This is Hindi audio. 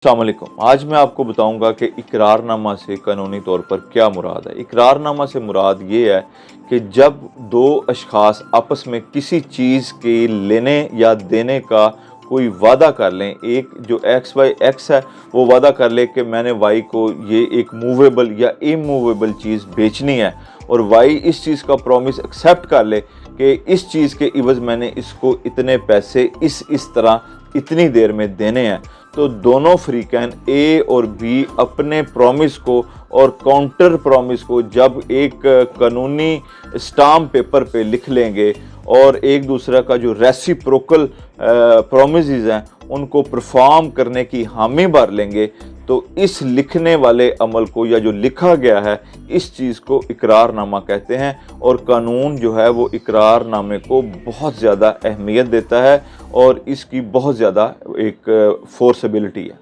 अस्सलामुअलैकुम। आज मैं आपको बताऊंगा कि इकरारनामा से कानूनी तौर पर क्या मुराद है। इकरारनामा से मुराद ये है कि जब दो अशखास आपस में किसी चीज़ के लेने या देने का कोई वादा कर लें, एक जो एक्स वाई एक्स है वो वादा कर ले कि मैंने वाई को ये एक मूवेबल या इमूवेबल चीज़ बेचनी है, और वाई इस चीज़ का प्रॉमिस एक्सेप्ट कर ले कि इस चीज़ के इवज़ मैंने इसको इतने पैसे इस तरह इतनी देर में देने हैं। तो दोनों फ्रीकैन ए और बी अपने प्रॉमिस को और काउंटर प्रॉमिस को जब एक कानूनी स्टाम्प पेपर पे लिख लेंगे और एक दूसरे का जो रेसिप्रोकल प्रॉमिसेस हैं उनको परफॉर्म करने की हामी भर लेंगे, तो इस लिखने वाले अमल को या जो लिखा गया है इस चीज़ को इकरारनामा कहते हैं। और कानून जो है वो इकरारनामे को बहुत ज़्यादा अहमियत देता है और इसकी बहुत ज़्यादा एक फोर्सेबिलिटी है।